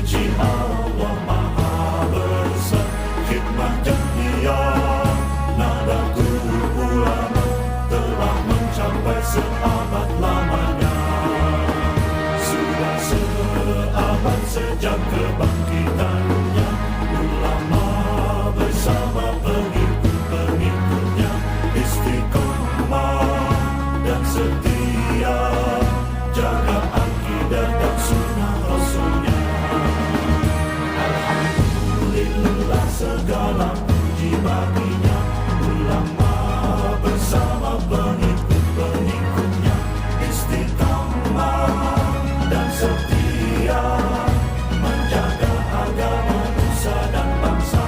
suci Allah Maha Besar, khidmatnya Dia Nahdlatul Ulama telah mencapai seabad lamanya. Sudah seabad sejak kebangkitannya, ulama bersama pengikut-pengikutnya istiqomah dan setia, jaga akidah dan sunnah Rasulnya. Alhamdulillah segala puji baginya, ulama bersama pengikut-pengikutnya istiqomah dan setia, menjaga agama nusa dan bangsa.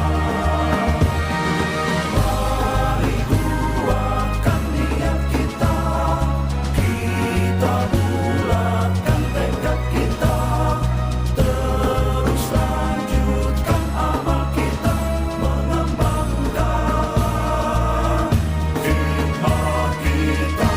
Mari kuatkan niat kita, kita bulatkan tekad kita, terus lanjutkan amal kita, mengembangkan hikmah kita,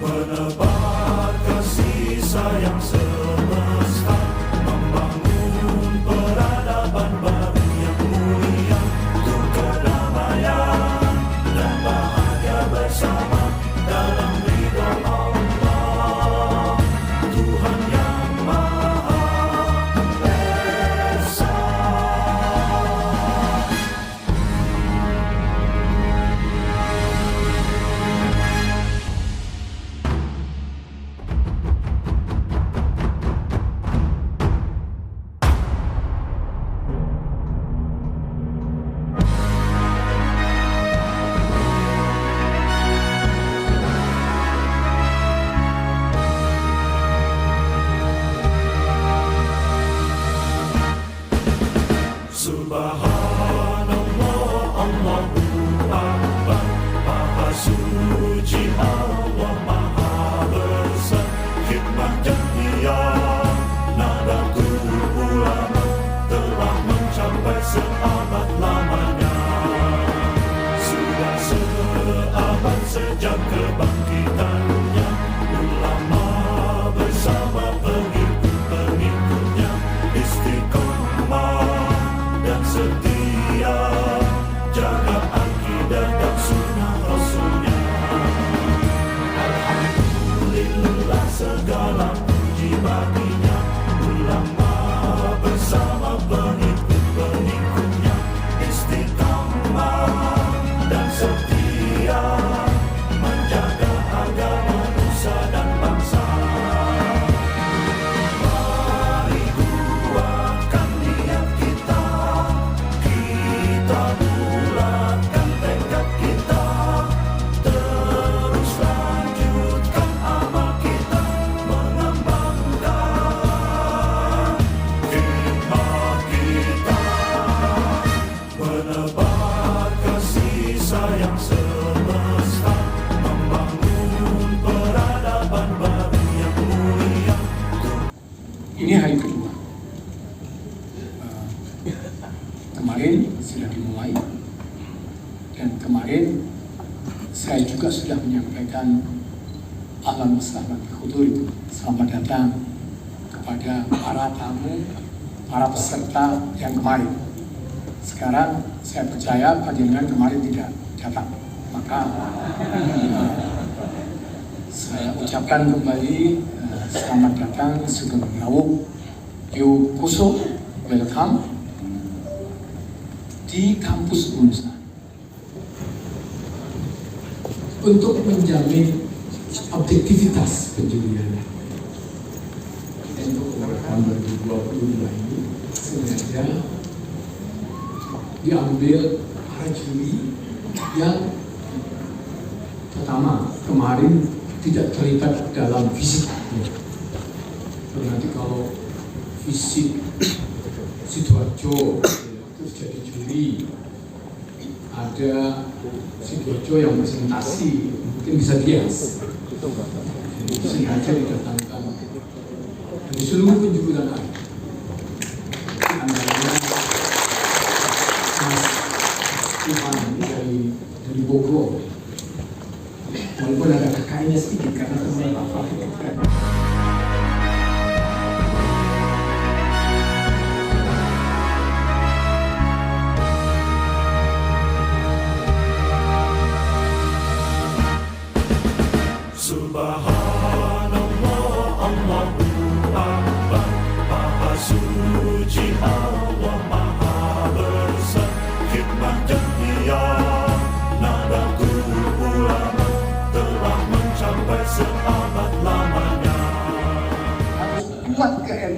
menebar kasih sayang semesta, membangun peradaban baru yang mulia untuk kedamaian dan bahagia bersama dalam ridha Allah, Tuhan yang Maha Esa. Subhanallah, Allahu Akbar, Maha suci Allah Maha Besar, khidmatnya Dia Nahdlatul Ulama telah mencapai seabad lamanya. Sudah seabad sejak kebangkitannya, ulama bersama pengikut-pengikutnya istiqomah dan setia, jaga akidah dan sunnah Rasulnya. Alhamdulillah segala puji baginya, ulama bersama pengikut-pengikutnya istiqomah dan setia, menjaga agama nusa dan bangsa. Mari kuatkan niat kita, kita bulatkan tekad kita, terus lanjutkan amal kita, mengembangkan hikmah kita, menebar kasih sayang semesta, membangun peradaban baru yang mulia. Ini hari kedua. Kemarin sudah dimulai, dan kemarin saya juga sudah menyampaikan ahlan wa sahlan bi hudur, selamat datang kepada para tamu, para peserta yang kemarin. Sekarang saya percaya panjenengan kemarin tidak datang, maka saya ucapkan kembali selamat datang, sugeng rawuh, yo kuso, welcome di kampus UNSA untuk menjamin objektivitas penjurian. Untuk tahun 2022 ini sengaja diambil para juri yang pertama kemarin tidak terlibat dalam fisik. Nanti kalau fisik Sidoarjo terus jadi juri, ada Sidoarjo yang presentasi, mungkin bisa bias. Sengaja didatangkan dari seluruh penjuru tanah air. Antaranya Mas Tuhan dari Bogor, walaupun ada kakaknya sedikit karena teman Bapak.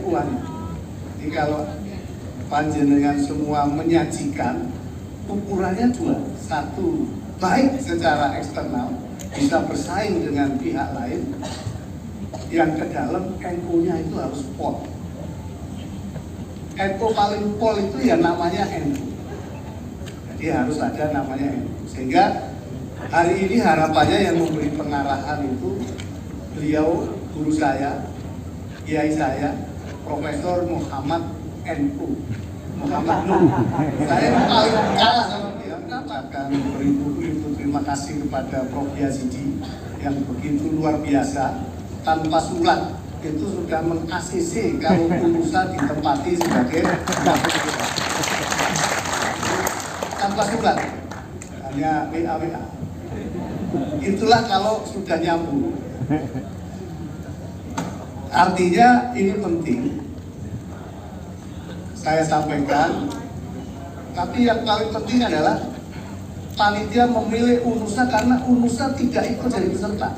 NU-an. Jadi kalau panjenengan semua menyajikan, ukurannya dua. Satu, baik secara eksternal, bisa bersaing dengan pihak lain. Yang ke dalam, NU-nya itu harus pol. NU paling pol itu ya namanya NU. Jadi harus ada namanya NU. Sehingga hari ini harapannya yang memberi pengarahan itu beliau, guru saya, kiai saya, Profesor Muhammad NU, Muhammad Nuh. Saya paling kalah sama dia. Kenapa? Akan beribu-ribu terima kasih kepada Prof. Yazidi yang begitu luar biasa, tanpa surat itu sudah meng-ACC kalau Unusa ditempati sebagai tanpa surat, hanya WA. Itulah kalau sudah nyambung. Artinya ini penting saya sampaikan, tapi yang paling penting adalah panitia memilih Unusa karena Unusa tidak ikut jadi peserta.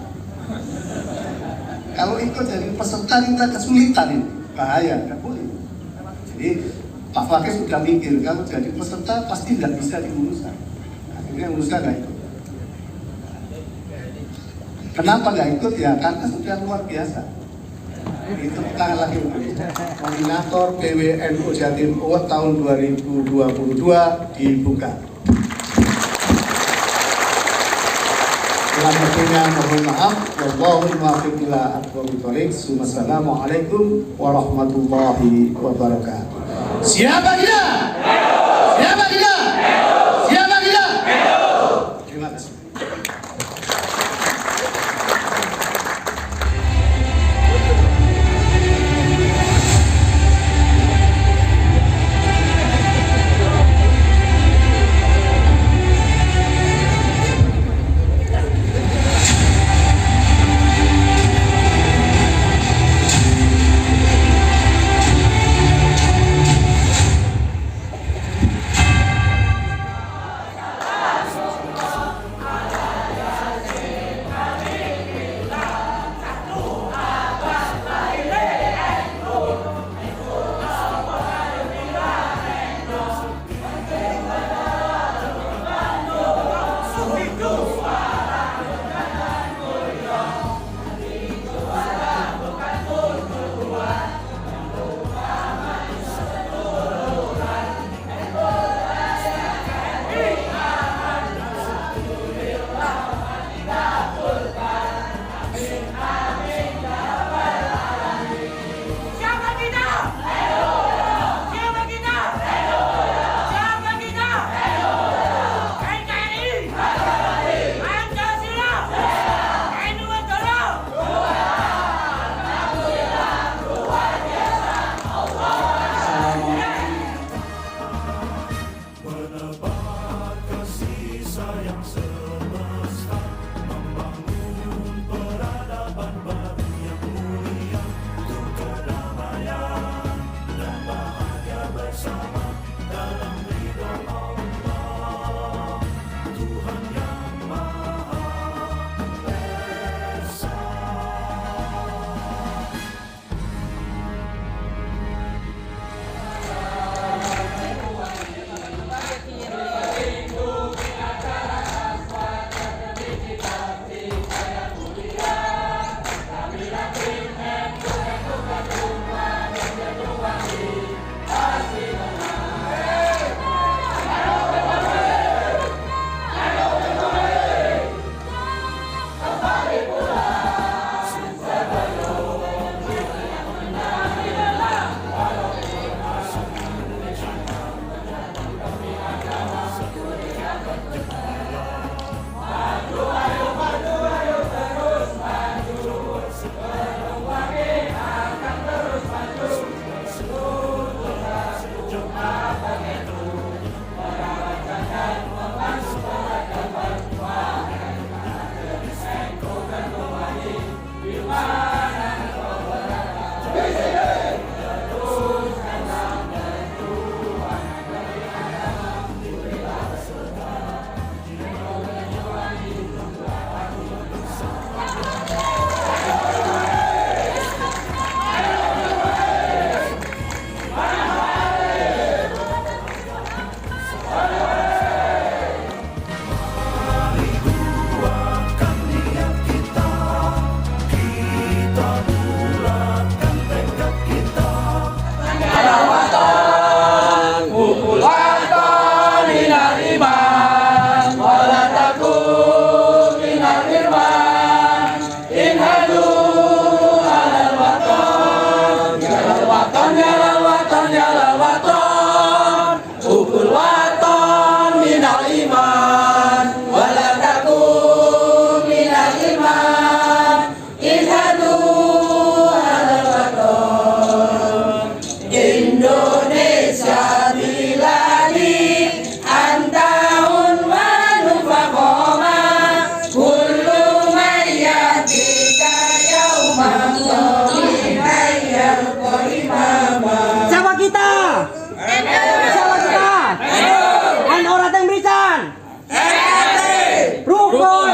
Kalau ikut jadi peserta kita kesulitan ini, bahaya, tidak boleh. Jadi Pak Fakih sudah mikir kalau jadi peserta pasti tidak bisa di Unusa. Akhirnya Unusa nggak ikut. Kenapa nggak ikut ya? Karena sudah luar biasa. Itu tangan lagi nominator PWNU Jatim Award tahun 2022 dibuka. Kurang lebihnya mohon maaf. Wallahul muwaffiq ila aqwamit thoriq. Wassalamualaikum warahmatullahi wabarakatuh. Siapa kita? Siapa kita? Siapa kita? Terima kasih. Siapa kita? Siapa kita? NU Rateng Berisan. Rukun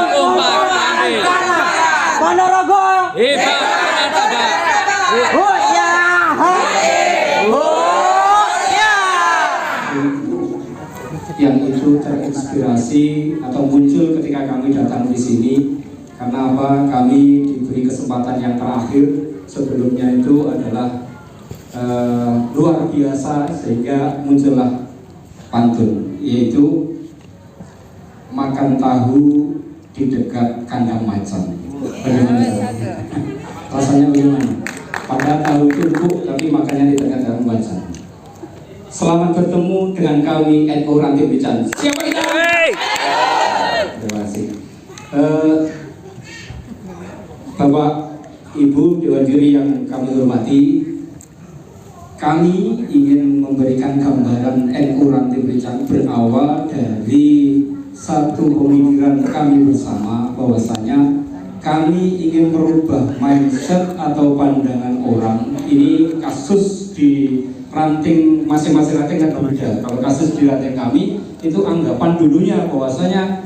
Ankara Ponorogo. Oh ya. Yang itu terinspirasi atau muncul ketika kami datang di sini. Karena apa? Kami diberi kesempatan yang terakhir. Sebelumnya itu adalah luar biasa, sehingga muncullah pantun, yaitu makan tahu di dekat kandang macan. Bagaimana? Rasanya bagaimana? Padahal tahu itu empuk, tapi makannya di dekat kandang macan. Selamat bertemu dengan kami NU Ranting Bican. Siapa kita? Terima kasih. Bapak, Ibu, Dewan Juri yang kami hormati, kami ingin memberikan gambaran NU Ranting Bican berawal dari satu pemikiran kami bersama, bahwasanya kami ingin merubah mindset atau pandangan orang. Ini kasus di ranting, masing-masing ranting kan berbeda. Kalau kasus di ranting kami itu anggapan dulunya bahwasanya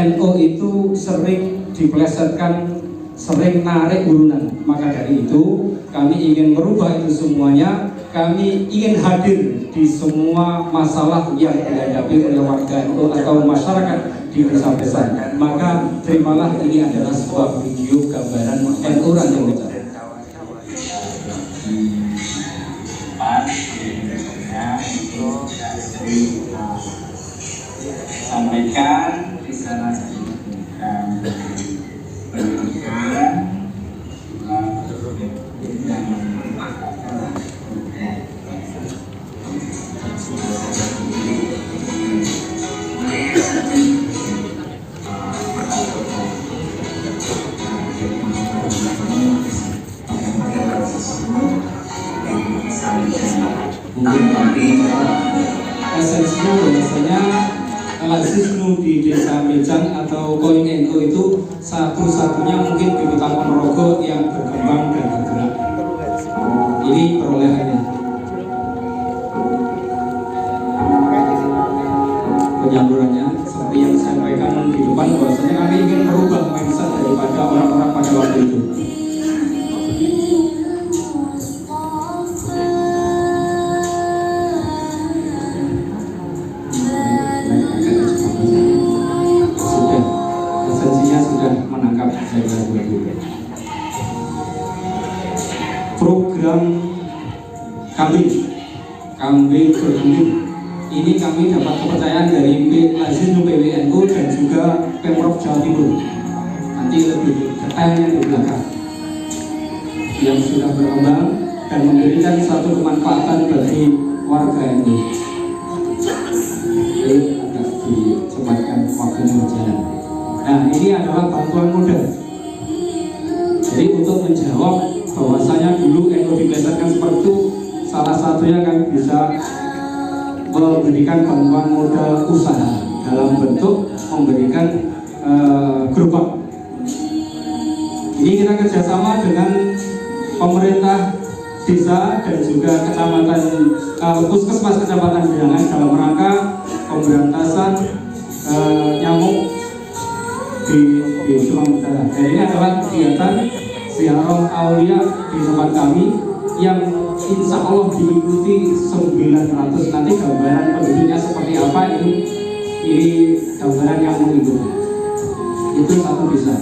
NU itu sering dipelesetkan, sering narik urunan. Maka dari itu kami ingin merubah itu semuanya. Kami ingin hadir di semua masalah yang dihadapi oleh warga NU atau masyarakat di desa-desa. Maka terimalah ini adalah sebuah video gambaran NU Ranting Bican. Sampaikan di sana dan berikan esensinya bahwasanya Lazisnu di Desa Mejan atau Koin NU itu satu-satunya mungkin di Kota Ponorogo yang berkembang dan bergerak. Ini perolehannya. Penyalurannya seperti yang saya sampaikan di depan, bahwasanya kami ingin merubah mindset daripada orang-orang pada waktu itu. Program kambing bergundul ini kami dapat kepercayaan dari Lazisnu PWNU dan juga Pemprov Jawa Timur. Nanti lebih detailnya di belakang yang sudah berkembang dan memberikan satu kemanfaatan bagi warga NU. Jadi agak dicepatkan waktunya berjalan. Nah, ini adalah bantuan modal. Jadi untuk menjawab bahwasanya dulu NU dipelesetkan seperti itu, salah satunya kan bisa memberikan bantuan modal usaha dalam bentuk memberikan gerobak. Ini kita kerjasama dengan pemerintah desa dan juga kecamatan puskesmas kecamatan Bilangan dalam rangka pemberantasan nyamuk di Sumatera Utara. Dan ini adalah kegiatan ziarah aulia di tempat kami yang insya Allah diikuti 900. Nanti gambaran penduduknya seperti apa ini gambaran yang mengikuti. Itu satu desa.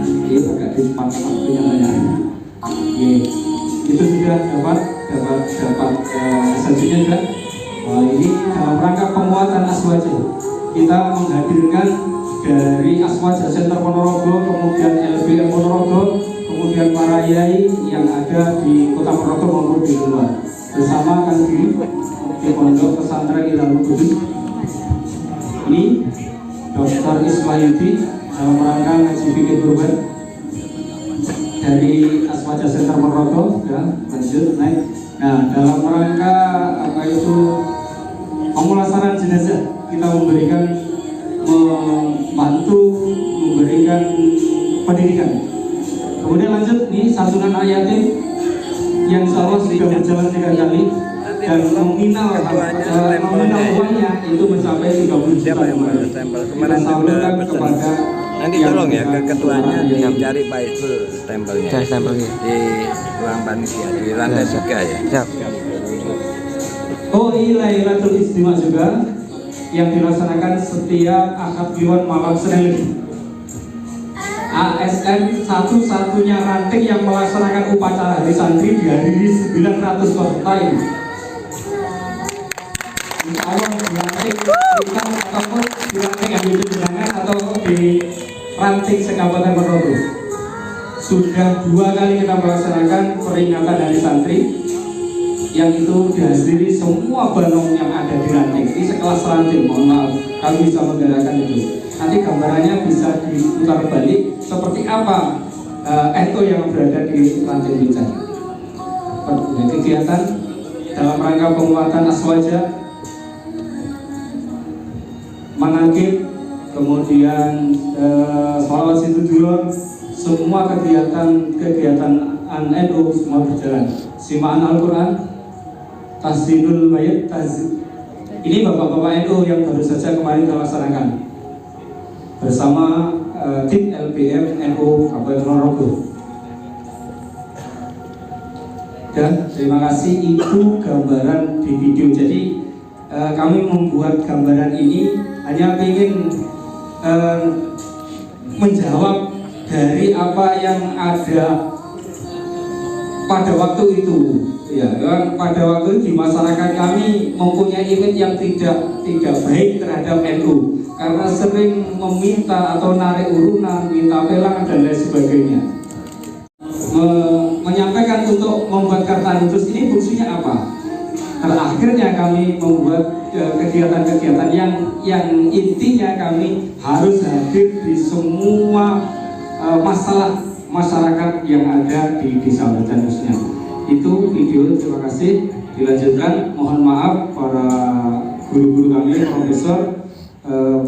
Ini agak cepat waktunya banyak. Itu sudah dapat esensinya juga. Ini dalam rangka penguatan Aswaja, kita menghadirkan dari Aswaja Center Ponorogo, kemudian LBM Ponorogo, kemudian para yai yang ada di Kota Ponorogo maupun di luar, bersama kan di Pondok Pesantren Ilmu Kudus. Ini Dr. Ismayudi dalam rangka ngaji fikih berubah, dari Aswaja Center Ponorogo, ya, lanjut naik. Nah, dalam rangka apa itu pemulasaran jenazah, kita membantu memberikan pendidikan. Kemudian lanjut nih santunan anak yatim yang insya Allah sudah berjalan 3 kali dan nominal uangnya itu mencapai 30 juta. Kita salurkan kepada Nanti tolong ya ke ketuanya dicari Pak itu stempelnya. Cari stempelnya. Di ruang panitia di lantai 3 ya. Siap. Oh iya, Lailatul Istimewa juga yang dilaksanakan setiap Ahad Kliwon malam Senin Legi. ASN satu-satunya ranting yang melaksanakan upacara hari santri dihadiri 900 peserta ini. Insya Allah di ranting kita ataupun di ranting yang ditunjukkan atau di ranting sekabupaten Ponorogo sudah 2 kali kita melaksanakan peringatan hari santri yang itu dihadiri semua banong yang ada di ranting. Ini sekelas ranting, mohon maaf kami bisa menggerakkan itu. Nanti gambarannya bisa diputar balik seperti apa NU yang berada di ranting bencana. Kegiatan dalam rangka penguatan Aswaja, manakib, kemudian sholawat situdurun, semua kegiatan NU semua berjalan. Simaan Al-Quran, Tasdidul Mayit, ini bapak-bapak NU yang baru saja kemarin kita laksanakan bersama tim LPM NU Kabupaten Ponorogo. Dan terima kasih, itu gambaran di video. Jadi kami membuat gambaran ini hanya ingin menjawab dari apa yang ada pada waktu itu. Ya, pada waktu itu di masyarakat kami mempunyai image yang tidak baik terhadap NU karena sering meminta atau narik urunan, minta pelang dan lain sebagainya. Menyampaikan untuk membuat kartu terus ini fungsinya apa? Akhirnya kami membuat kegiatan-kegiatan yang intinya kami harus hadir di semua masalah masyarakat yang ada di Desa Wetan khususnya. Itu video, terima kasih. Dilanjutkan, mohon maaf para guru-guru kami, profesor,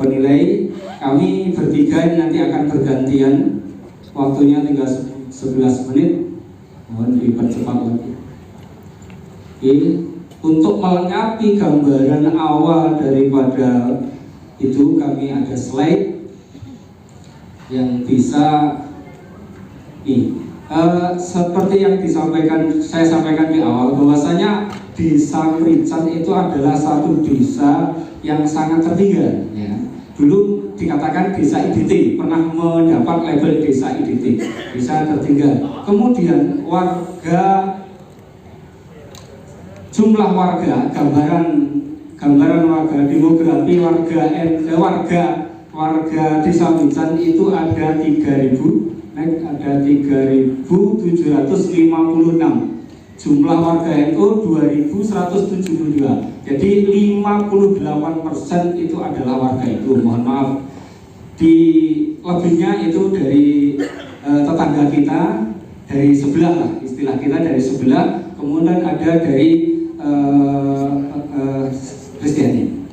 penilai. Kami bertiga ini nanti akan bergantian, waktunya tinggal 11 menit. Mohon dipercepat lagi. Untuk melengkapi gambaran awal daripada itu, kami ada slide yang bisa seperti yang saya sampaikan di awal, bahwasanya Desa Merican itu adalah satu desa yang sangat tertinggal. Ya. Dulu dikatakan desa IDT, pernah mendapat label desa IDT, desa tertinggal. Kemudian jumlah warga, gambaran warga, demografi warga Desa Merican itu ada 3.000. Ada 3.756, jumlah warga NU 2.172. Jadi 58% itu adalah warga itu. Mohon maaf, di lebihnya itu dari tetangga kita, dari sebelah lah, istilah kita dari sebelah. Kemudian ada dari Kristiani.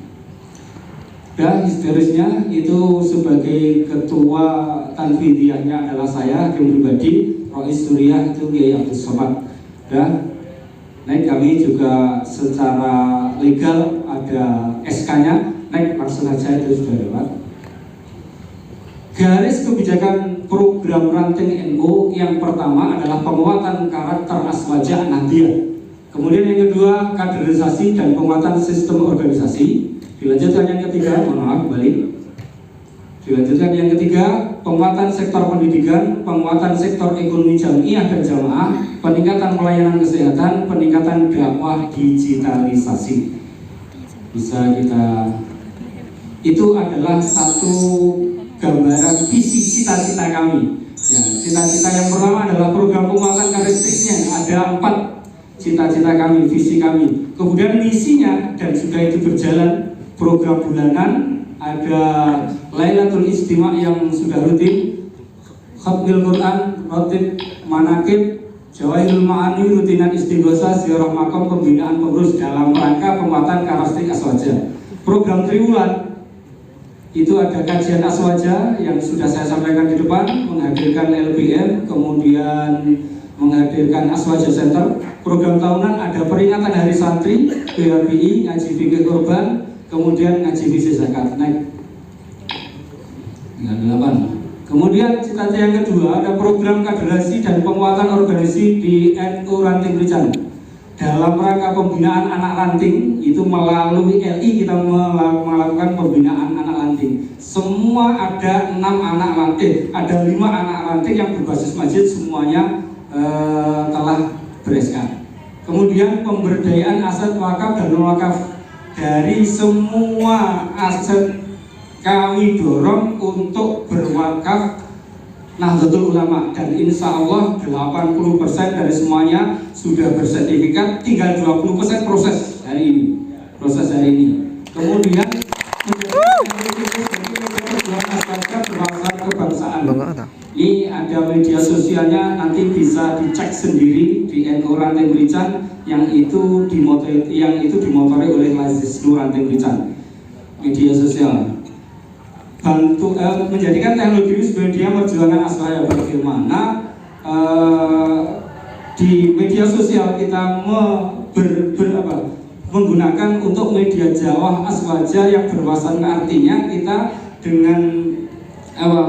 Dan seterusnya itu sebagai ketua tanfidiyahnya adalah saya, hakim pribadi, Rois Suriah itu Kiai Abdul Somad. Dan kami juga secara legal ada SK-nya, langsung saja itu sudah lewat. Garis kebijakan program ranting NU yang pertama adalah penguatan karakter Aswaja Nahdiyah. Kemudian yang kedua, kaderisasi dan penguatan sistem organisasi. Dilanjutkan yang ketiga, mohon maaf kembali. Dilanjutkan yang ketiga, penguatan sektor pendidikan, penguatan sektor ekonomi jamiah dan jamaah, peningkatan pelayanan kesehatan, peningkatan dakwah digitalisasi. Bisa kita, itu adalah satu gambaran visi cita-cita kami. Ya, cita-cita yang pertama adalah program penguatan karakteristiknya, ada 4 cita-cita kami, visi kami. Kemudian misinya dan sudah itu berjalan. Program bulanan ada Lailatul Istimewa yang sudah rutin, Khatmil Quran, Rotib manakib, Jawahirul Ma'ani, rutinan istighosah, ziarah makam, pembinaan pengurus dalam rangka penguatan karakteristik aswaja. Program triwulan itu ada kajian aswaja yang sudah saya sampaikan di depan, menghadirkan LBM, kemudian menghadirkan aswaja center. Program tahunan ada peringatan hari santri, PHBI, ngaji fikih korban, kemudian ngaji visi zakat. Naik. Tinggal 8. Kemudian cita-cita yang kedua ada program kaderasi dan penguatan organisasi di NU Ranting Rican. Dalam rangka pembinaan anak ranting itu melalui LI kita melakukan pembinaan anak ranting. Semua ada 6 anak ranting, ada 5 anak ranting yang berbasis masjid semuanya telah ber-SK. Kemudian pemberdayaan aset wakaf dan non wakaf, dari semua aset kami dorong untuk berwakaf Nahdlatul Ulama, dan insya Allah 80% dari semuanya sudah bersertifikat, tinggal 20% proses hari ini. Kemudian kebangsaan. Ini ada media sosialnya, nanti bisa dicek sendiri di NU Ranting Rican yang itu dimotori oleh Lazisnu Ranting Rican. Media sosial bantu menjadikan teknologi sebagai media perjuangan aswaya. Bagaimana di media sosial kita menggunakan untuk media dakwah aswaja yang berwawasan, artinya kita dengan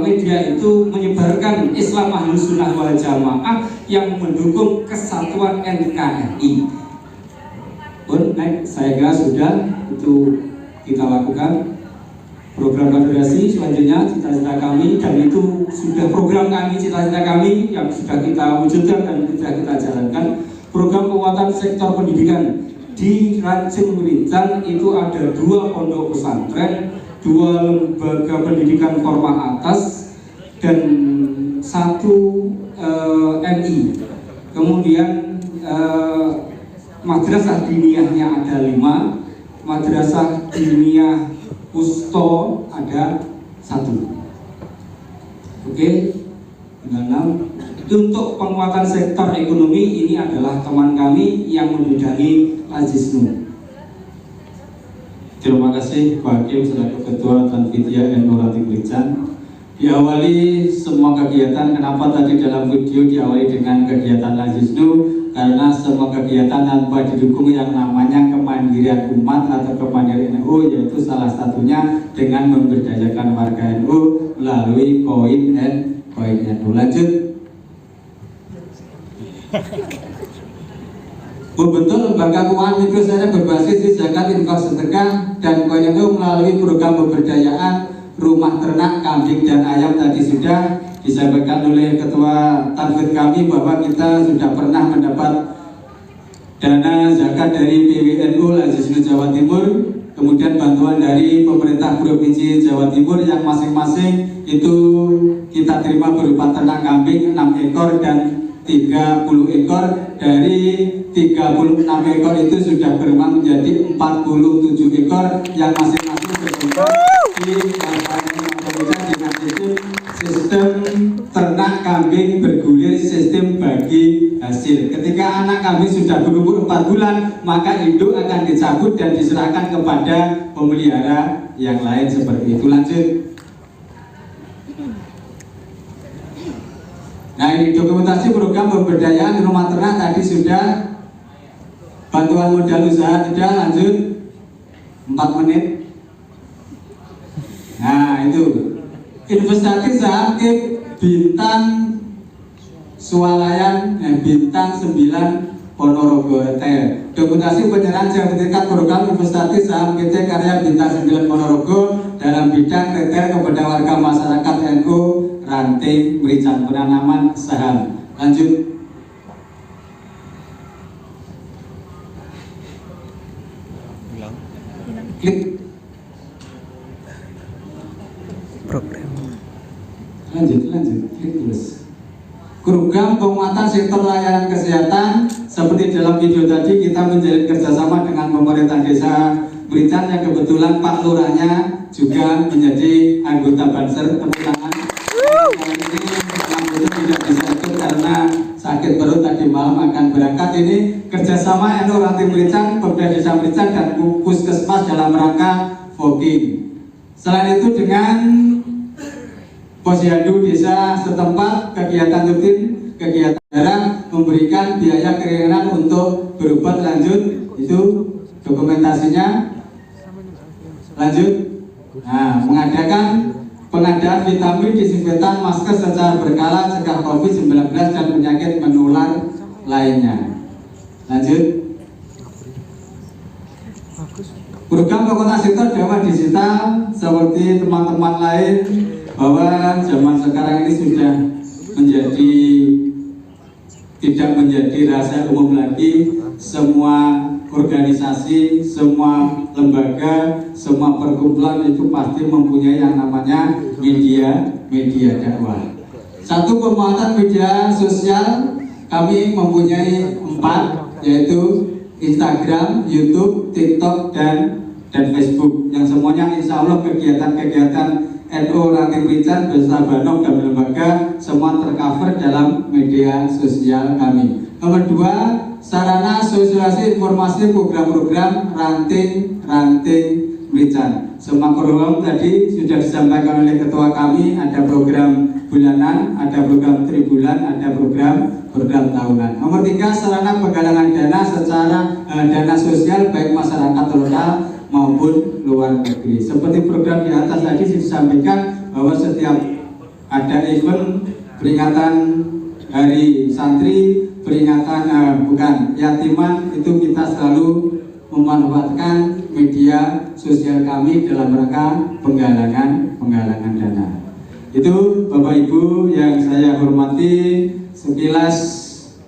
media itu menyebarkan Islam Ahlus Sunnah wal Jamaah yang mendukung kesatuan NKRI. Saya kira sudah itu kita lakukan. Program kaderasi selanjutnya cita-cita kami, dan itu sudah program kami, cita-cita kami yang sudah kita wujudkan dan sudah kita jalankan. Program penguatan sektor pendidikan di Ranting Rican itu ada 2 pondok pesantren, 2 lembaga pendidikan formal atas, dan 1 MI. Kemudian madrasah diniyahnya ada 5, madrasah diniyah Usto ada 1. Oke, tinggal 6. Untuk penguatan sektor ekonomi, ini adalah teman kami yang membidangi Lazisnu. Terima kasih Pak Hakim selaku Ketua Tanfidiyah NU Ranting Rican. Diawali semua kegiatan, kenapa tadi dalam video diawali dengan kegiatan Lazisnu? Karena semua kegiatan tanpa didukung yang namanya kemandirian umat atau kemandirian NU, yaitu salah satunya dengan memberdayakan warga NU melalui koin NU. Lanjut. Membentuk lembaga keuangan mikro secara berbasis zakat, infak, sedekah, dan koin NU melalui program pemberdayaan rumah ternak, kambing, dan ayam. Tadi sudah disampaikan oleh Ketua Tanfid kami bahwa kita sudah pernah mendapat dana zakat dari PWNU Lazisnu Jawa Timur, kemudian bantuan dari pemerintah Provinsi Jawa Timur yang masing-masing itu kita terima berupa ternak kambing 6 ekor dan 30 ekor. Dari 36 ekor itu sudah berkembang menjadi 47 ekor yang masing-masing berkembang di dengan sistem ternak kambing bergulir, sistem bagi hasil. Ketika anak kambing sudah berumur 4 bulan, maka induk akan dicabut dan diserahkan kepada pemelihara yang lain seperti itu. Lanjut. Nah, ini dokumentasi program pemberdayaan rumah ternak tadi sudah. Bantuan modal usaha sudah. Lanjut. 4 menit. Nah, itu investasi saham Bintang Swalayan Bintang 9 Ponorogo Hotel. Dokumentasi penyerahan sertifikat program investasi saham PT Karya Bintang 9 Ponorogo dalam bidang retail kepada warga masyarakat NU Ranting Rican, penanaman saham. Lanjut. Klik. Lanjut, klik terus. Program penguatan sektor layanan kesehatan, seperti dalam video tadi kita menjalin kerjasama dengan pemerintah desa Rican yang kebetulan Pak Lurahnya juga menjadi anggota Banser. Tepuk tangan. Ini anggota tidak bisa ikut karena sakit perut tadi malam akan berangkat. Ini kerjasama NU Ranting Merican, Pemda Desa Merican dan Puskesmas dalam rangka fogging. Selain itu dengan Posyandu desa setempat kegiatan rutin, kegiatan daerah memberikan biaya keringanan untuk berobat lanjut. Itu dokumentasinya. Lanjut. Nah, mengadakan pengadaan vitamin, disinfektan, masker secara berkala cegah COVID-19 dan penyakit menular lainnya. Lanjut. Program Fakultas Sektor Dakwah Digital seperti teman-teman lain bahwa zaman sekarang ini sudah menjadi tidak menjadi rahasia umum lagi. Semua organisasi, semua lembaga, semua perkumpulan itu pasti mempunyai yang namanya media dakwah. Satu pemanfaatan media sosial kami mempunyai 4, yaitu Instagram, YouTube, TikTok, dan Facebook. Yang semuanya insya Allah kegiatan-kegiatan NU Ranting Merican beserta Banong dan lembaga semua tercover dalam media sosial kami. Nomor 2, sarana sosialisasi informasi program-program Ranting Merican. Semua program tadi sudah disampaikan oleh ketua kami, ada program bulanan, ada program tribulan, ada program tahunan. Nomor 3, sarana penggalangan dana secara dana sosial baik masyarakat lokal maupun luar negeri. Seperti program di atas tadi disampaikan bahwa setiap ada event peringatan Hari Santri, peringatan yatiman, itu kita selalu memanfaatkan media sosial kami dalam rangka penggalangan dana. Itu Bapak Ibu yang saya hormati, sekilas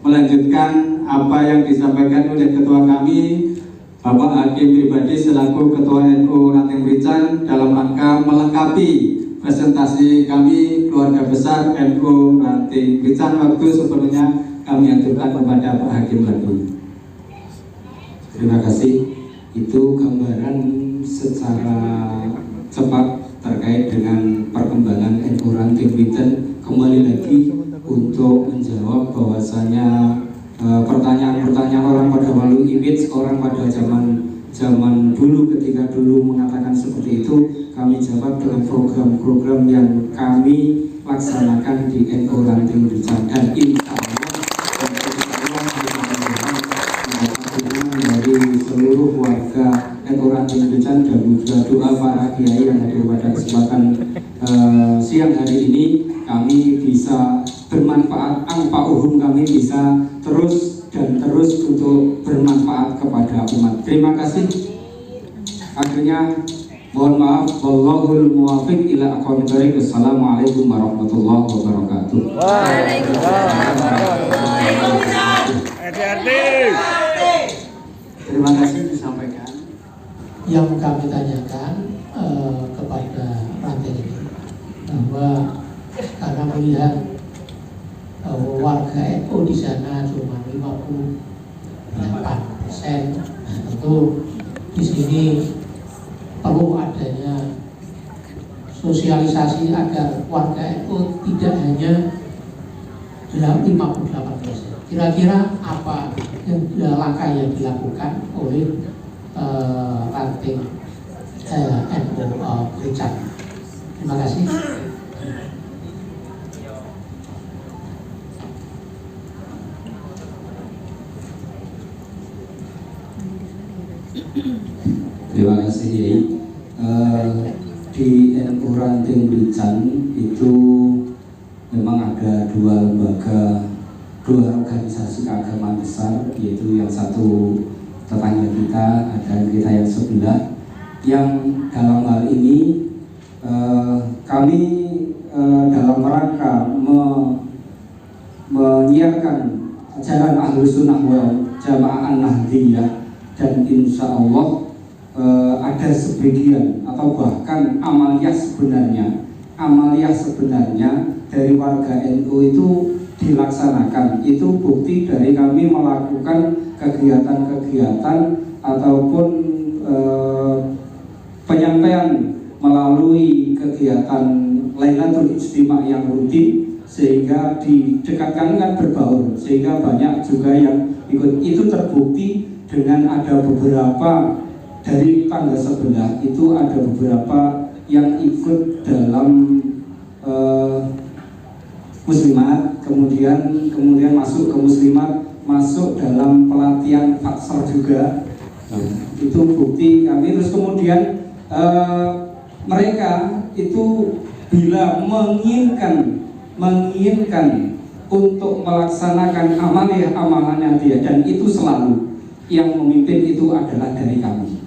melanjutkan apa yang disampaikan oleh ketua kami Bapak Hakim Pribadi selaku Ketua NU Ranting Merican dalam rangka melengkapi presentasi kami keluarga besar NU Ranting Merican. Waktu sepenuhnya kami aturkan kepada Pak Hakim lagi. Terima kasih. Itu gambaran secara cepat terkait dengan perkembangan NU Ranting Merican. Kembali lagi untuk menjawab bahwasanya pertanyaan-pertanyaan orang pada malu image orang pada zaman dulu, ketika dulu mengatakan seperti itu, kami jawab dengan program-program yang kami laksanakan di NU Ranting Merican, dan insya Allah dari seluruh warga NU Ranting Merican dan juga doa para kiai yang hadir pada kesempatan siang hari ini, kami bisa bermanfaat, angpauhum kami bisa terus untuk bermanfaat kepada umat. Terima kasih. Akhirnya mohon maaf, wallahul muwaffiq ila aqwamit thoriq. Assalamualaikum warahmatullahi wabarakatuh. Terima kasih disampaikan. Yang kami tanyakan kepada ranting ini bahwa karena melihat warga NU di sana cuma 58%, nah tentu di sini perlu adanya sosialisasi agar warga NU tidak hanya 58%. Kira-kira apa langkah yang dilakukan oleh ranting NU Merican? Terima kasih. Terima kasih. Di NU Ranting Merican itu memang ada dua lembaga, dua organisasi keagamaan besar, yaitu yang satu tetangga kita, dan kita yang sebelah, yang dalam hal ini kami dalam rangka menyiarkan ajaran Ahlus Sunnah wal Jamaah An-Nahdliyah, dan insya Allah ada sebagian atau bahkan amaliyah sebenarnya dari warga NU itu dilaksanakan. Itu bukti dari kami melakukan kegiatan-kegiatan ataupun penyampaian melalui kegiatan Lailatul Ijtima yang rutin, sehingga di dekat kami kan berbaur, sehingga banyak juga yang ikut. Itu terbukti dengan ada beberapa dari tangga sebelah itu ada beberapa yang ikut dalam muslimat, kemudian masuk ke muslimat, masuk dalam pelatihan fatsar juga. Itu bukti kami. Terus kemudian mereka itu bila menginginkan untuk melaksanakan amalannya dia, dan itu selalu yang memimpin itu adalah dari kami,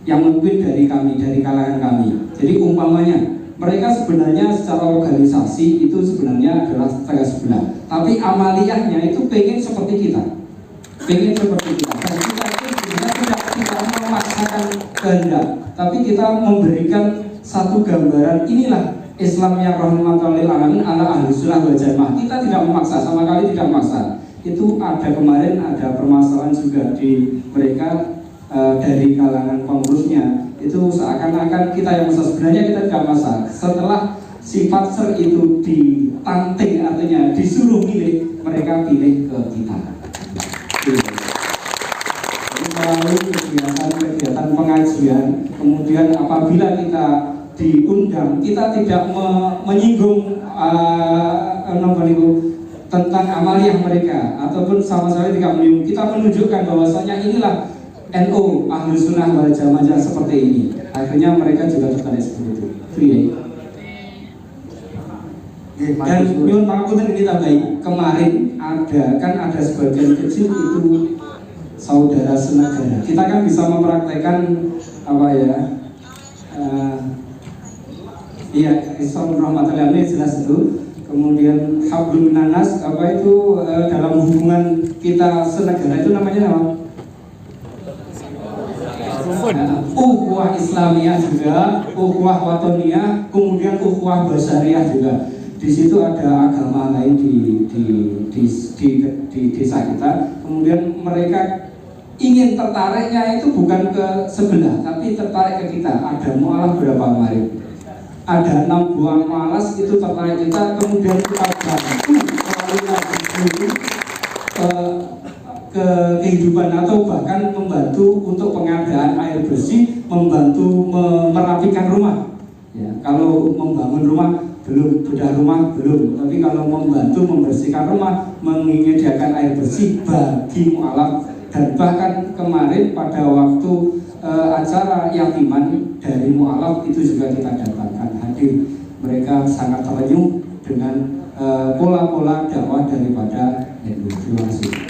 yang memimpin dari kami, dari kalangan kami. Jadi umpamanya mereka sebenarnya secara organisasi itu sebenarnya adalah tetangga sebelah, tapi amaliyahnya itu pengen seperti kita, dan kita itu sebenarnya tidak memaksakan kehendak, tapi kita memberikan satu gambaran, inilah Islam yang rahmatan lil alamin ala ahli sunnah wal jamaah. Kita tidak memaksa, sama sekali tidak memaksa. Itu ada kemarin ada permasalahan juga di mereka dari kalangan pengurusnya, itu seakan-akan kita yang masa, sebenarnya kita tidak masa. Setelah sifat ser itu ditanting, artinya disuruh pilih, mereka pilih ke kita. Jadi melalui kegiatan pengajian, kemudian apabila kita diundang, kita tidak menyinggung tentang amaliyah mereka ataupun sama sekali tidak menyinggung. Kita menunjukkan bahwasanya inilah NU ahlu sunnah wal jamaah seperti ini. Akhirnya mereka juga tertarik seperti itu. Dan nyuwun pangapunten ini tambahi, kemarin ada sebagian kecil itu saudara senegara. Kita kan bisa mempraktekkan Islam rahmatan lil jelas itu. Kemudian hablum minanas dalam hubungan kita senegara itu namanya apa? Ukhuwah Islamiyah juga, ukhuwah watoniyah, kemudian ukhuwah basyariyah juga. Di situ ada agama lain di desa kita. Kemudian mereka ingin tertariknya itu bukan ke sebelah, tapi tertarik ke kita. Ada mu'alaf berapa kemarin? Ada 6 buah malas itu tertarik kita, kemudian kita bantu melalui ke kehidupan atau bahkan membantu untuk pengadaan air bersih, membantu merapikan rumah. Ya, kalau membangun rumah belum, bedah rumah belum, tapi kalau membantu membersihkan rumah, menyediakan air bersih bagi mu'alaf. Dan bahkan kemarin pada waktu acara yatiman dari mu'alaf itu juga kita dapatkan hadir. Mereka sangat terenyuh dengan pola-pola dakwah daripada NU. Terima kasih.